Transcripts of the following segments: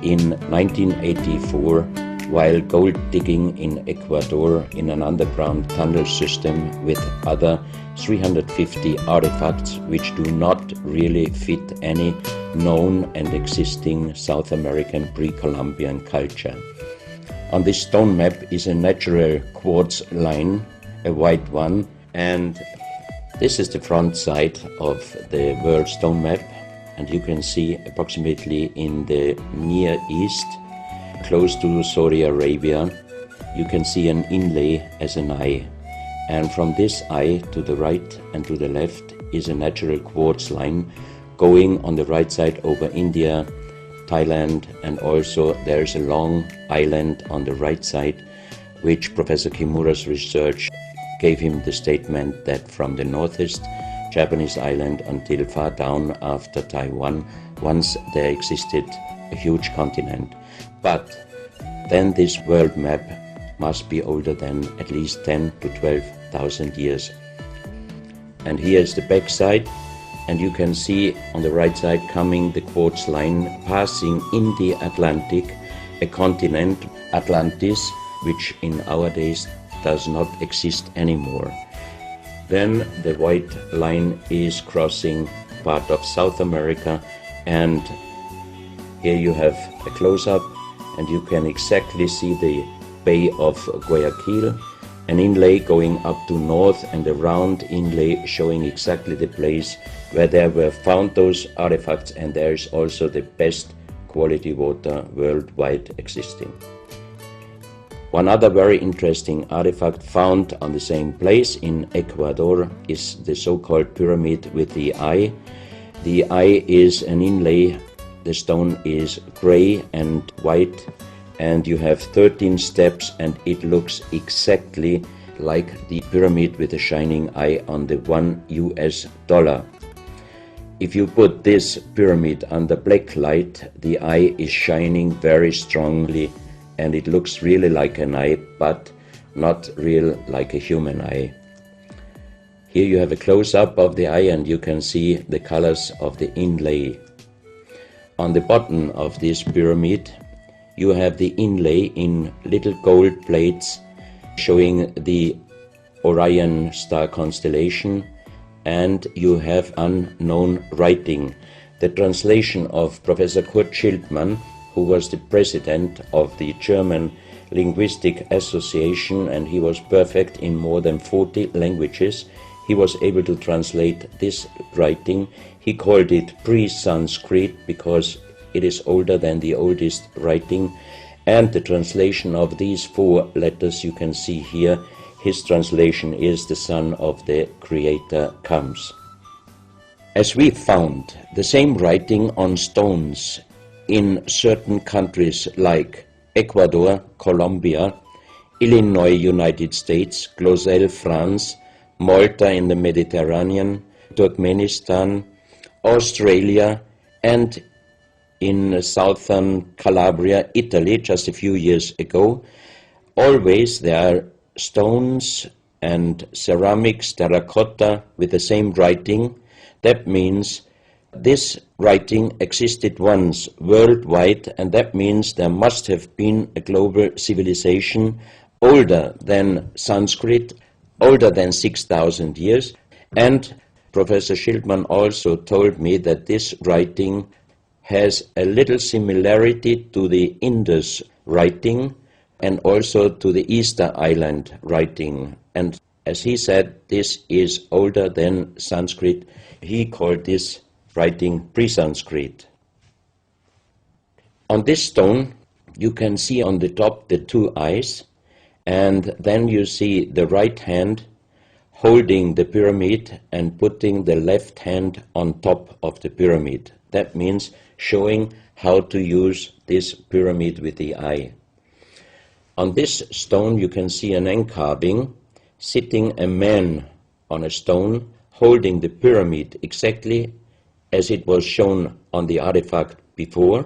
in 1984 while gold digging in Equateur in an underground tunnel system with other 350 artifacts which do not really fit any known and existing South American pre-Columbian culture. On this stone map is a natural quartz line, a white one, and this is the front side of the world stone map, and you can see approximately in the Near East, close to Saudi Arabia, you can see an inlay as an eye. And from this eye to the right and to the left is a natural quartz line going on the right side over India, Thailand, and also there's a long island on the right side, which Professor Kimura's research gave him the statement that from the northeast Japanese island until far down after Taiwan, once there existed a huge continent. But then this world map must be older than at least 10 to 12,000 years. And here is the back side, and you can see on the right side coming the quartz line passing in the Atlantic, a continent, Atlantis, which in our days does not exist anymore. Then the white line is crossing part of South America, and here you have a close-up and you can exactly see the Bay of Guayaquil, an inlay going up to north and a round inlay showing exactly the place where there were found those artifacts, and there is also the best quality water worldwide existing. One other very interesting artifact found on the same place in Ecuador is the so-called pyramid with the eye. The eye is an inlay, the stone is gray and white, and you have 13 steps, and it looks exactly like the pyramid with a shining eye on the $1 US. If you put this pyramid under black light, the eye is shining very strongly, and it looks really like an eye, but not real like a human eye. Here you have a close-up of the eye, and you can see the colors of the inlay. On the bottom of this pyramid, you have the inlay in little gold plates showing the Orion star constellation, and you have unknown writing. The translation of Professor Kurt Schildmann, who was the president of the German Linguistic Association, and he was perfect in more than 40 languages. He was able to translate this writing. He called it pre-Sanskrit because it is older than the oldest writing. And the translation of these 4 letters you can see here, his translation is "the Son of the Creator comes." As we found the same writing on stones in certain countries like Ecuador, Colombia, Illinois, United States, Clausel, France, Malta in the Mediterranean, Turkmenistan, Australia, and in southern Calabria, Italy, just a few years ago. Always there are stones and ceramics, terracotta with the same writing. That means this writing existed once worldwide, and that means there must have been a global civilization older than Sanskrit, older than 6,000 years. And Professor Schildmann also told me that this writing has a little similarity to the Indus writing and also to the Easter Island writing. And as he said, this is older than Sanskrit. He called this writing pre-Sanskrit. On this stone, you can see on the top the 2 eyes, and then you see the right hand holding the pyramid and putting the left hand on top of the pyramid. That means showing how to use this pyramid with the eye. On this stone you can see an encarving, sitting a man on a stone holding the pyramid exactly as it was shown on the artifact before.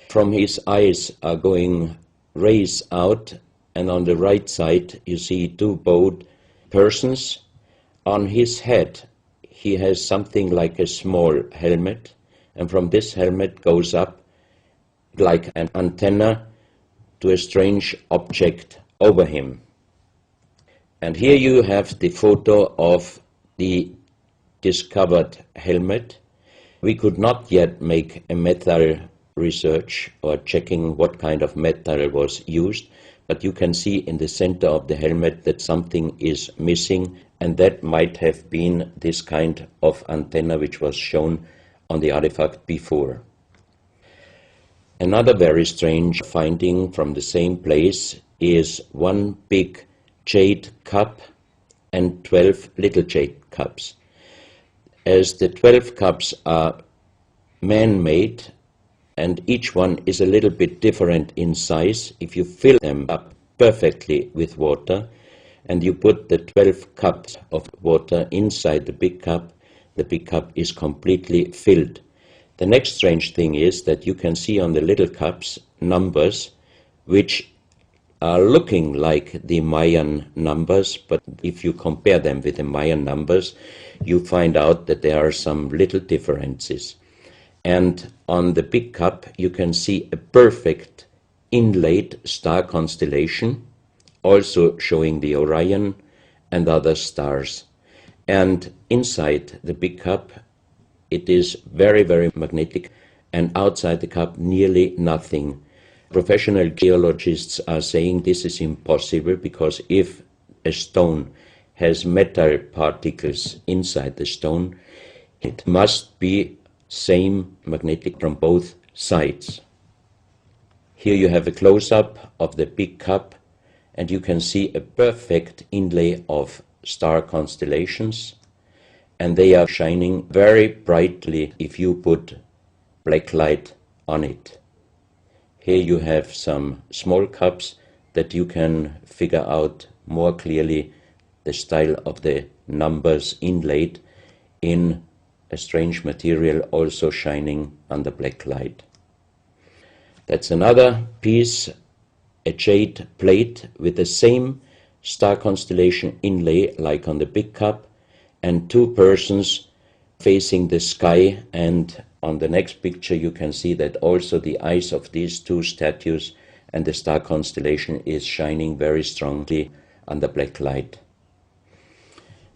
From his eyes are going rays out, and on the right side you see 2 bowed persons. On his head he has something like a small helmet, and from this helmet goes up like an antenna to a strange object over him. And here you have the photo of the discovered helmet. We could not yet make a metal research or checking what kind of metal was used, but you can see in the center of the helmet that something is missing, and that might have been this kind of antenna which was shown on the artifact before. Another very strange finding from the same place is one big jade cup and 12 little jade cups. As the 12 cups are man-made and each one is a little bit different in size, if you fill them up perfectly with water and you put the 12 cups of water inside the big cup is completely filled. The next strange thing is that you can see on the little cups numbers which are looking like the Mayan numbers, but if you compare them with the Mayan numbers, you find out that there are some little differences. And on the big cup, you can see a perfect inlaid star constellation, also showing the Orion and other stars. And inside the big cup, it is very, very magnetic, and outside the cup, nearly nothing. Professional geologists are saying this is impossible because if a stone has metal particles inside the stone, it must be same magnetic from both sides. Here you have a close-up of the big cup, and you can see a perfect inlay of star constellations, and they are shining very brightly if you put black light on it. Here you have some small cups that you can figure out more clearly the style of the numbers inlaid in a strange material also shining under black light. That's another piece, a jade plate with the same star constellation inlay like on the big cup, and two persons facing the sky, and on the next picture you can see that also the eyes of these two statues and the star constellation is shining very strongly under black light.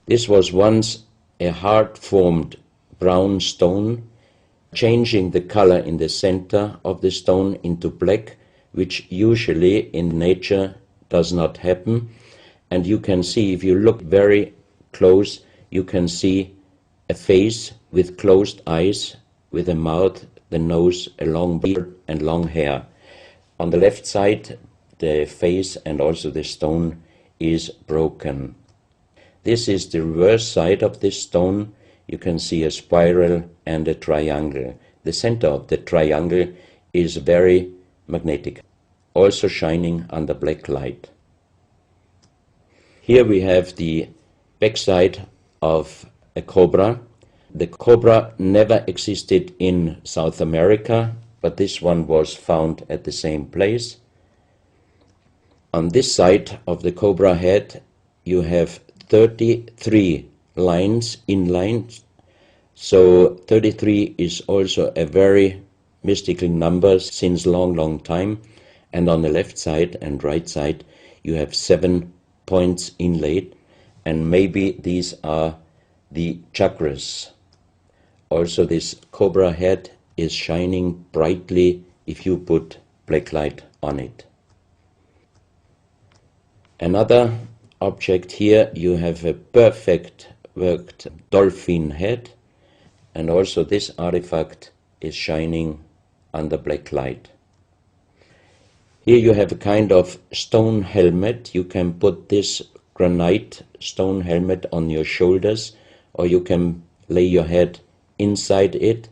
This was once a hard-formed brown stone, changing the color in the center of the stone into black, which usually in nature does not happen. And you can see, if you look very close, you can see a face with closed eyes, with a mouth, the nose, a long beard and long hair. On the left side, the face and also the stone is broken. This is the reverse side of this stone. You can see a spiral and a triangle. The center of the triangle is very magnetic, also shining under black light. Here we have the backside of a cobra. The cobra never existed in South America, but this one was found at the same place. On this side of the cobra head, you have 33 lines in lines. So 33 is also a very mystical number since long time. And on the left side and right side, you have 7 points inlaid, and maybe these are the chakras. Also, this cobra head is shining brightly if you put black light on it. Another object here, you have a perfect worked dolphin head, and also this artifact is shining under black light. Here you have a kind of stone helmet. You can put this granite stone helmet on your shoulders, or you can lay your head inside it,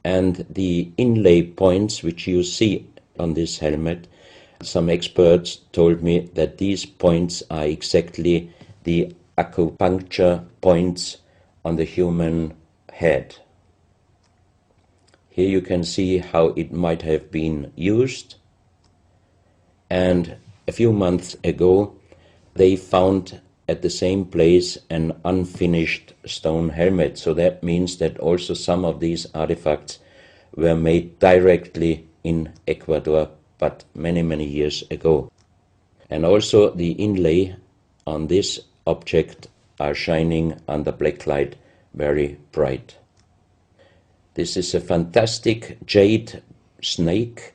and the inlay points which you see on this helmet, some experts told me that these points are exactly the acupuncture points on the human head. Here you can see how it might have been used. And a few months ago, they found at the same place an unfinished stone helmet. So that means that also some of these artifacts were made directly in Ecuador, but many, many years ago. And also the inlay on this object are shining under black light very bright. This is a fantastic jade snake,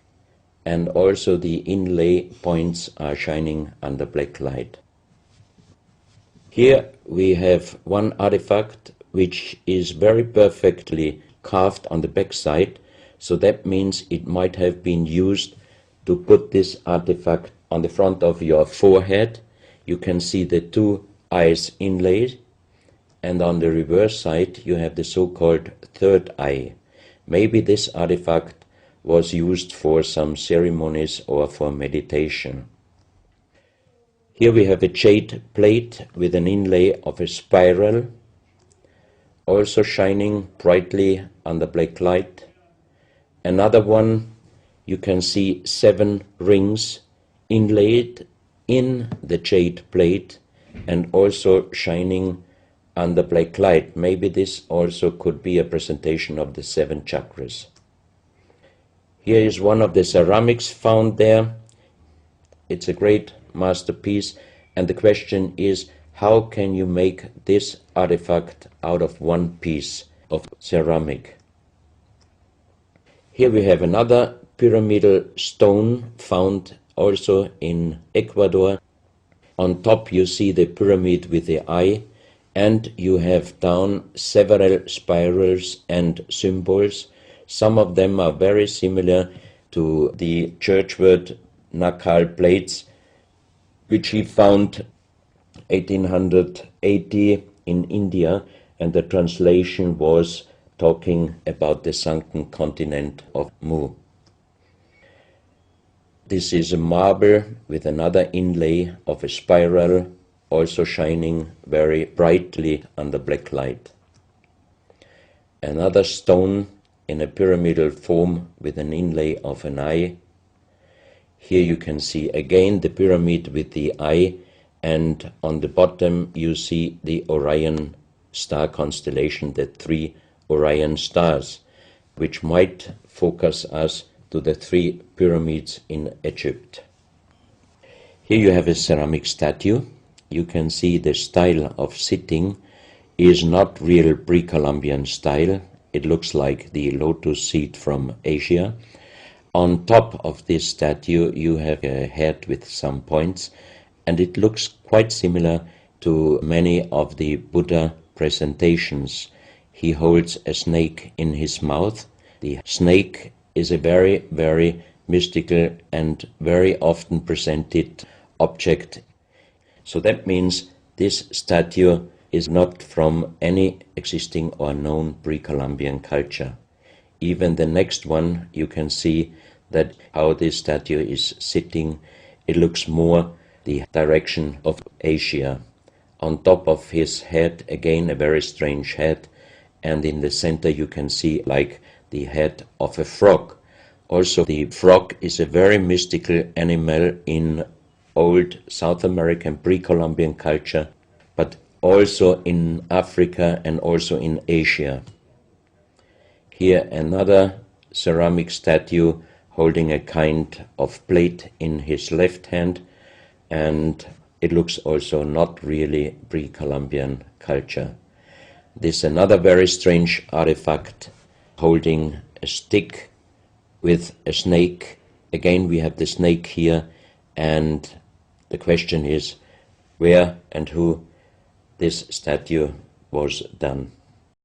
and also the inlay points are shining under black light. Here we have one artifact which is very perfectly carved on the back side, so that means it might have been used to put this artifact on the front of your forehead. You can see the two eyes inlaid, and on the reverse side you have the so-called third eye. Maybe this artifact was used for some ceremonies or for meditation. Here we have a jade plate with an inlay of a spiral, also shining brightly under black light. Another one, you can see 7 rings inlaid in the jade plate and also shining under black light. Maybe this also could be a presentation of the 7 chakras. Here is one of the ceramics found there. It's a great masterpiece, and the question is, how can you make this artifact out of one piece of ceramic? Here we have another pyramidal stone found also in Ecuador. On top you see the pyramid with the eye, and you have down several spirals and symbols. Some of them are very similar to the churchward Nakal plates, which he found 1880 in India, and the translation was talking about the sunken continent of Mu. This is a marble with another inlay of a spiral, also shining very brightly under black light. Another stone in a pyramidal form with an inlay of an eye. Here you can see again the pyramid with the eye, and on the bottom you see the Orion star constellation, the 3 Orion stars, which might focus us to the 3 pyramids in Egypt. Here you have a ceramic statue. You can see the style of sitting is not real pre-Columbian style. It looks like the lotus seat from Asia. On top of this statue you have a head with some points, and it looks quite similar to many of the Buddha presentations. He holds a snake in his mouth. The snake is a very, very mystical and very often presented object. So that means this statue is not from any existing or known pre-Columbian culture. Even the next one, you can see that how this statue is sitting, it looks more the direction of Asia. On top of his head, again a very strange head, and in the center you can see like the head of a frog. Also, the frog is a very mystical animal in old South American pre-Columbian culture, but also in Africa and also in Asia. Here another ceramic statue holding a kind of plate in his left hand, and it looks also not really pre-Columbian culture. This another very strange artifact holding a stick with a snake. Again we have the snake here, and the question is where and who this statue was done.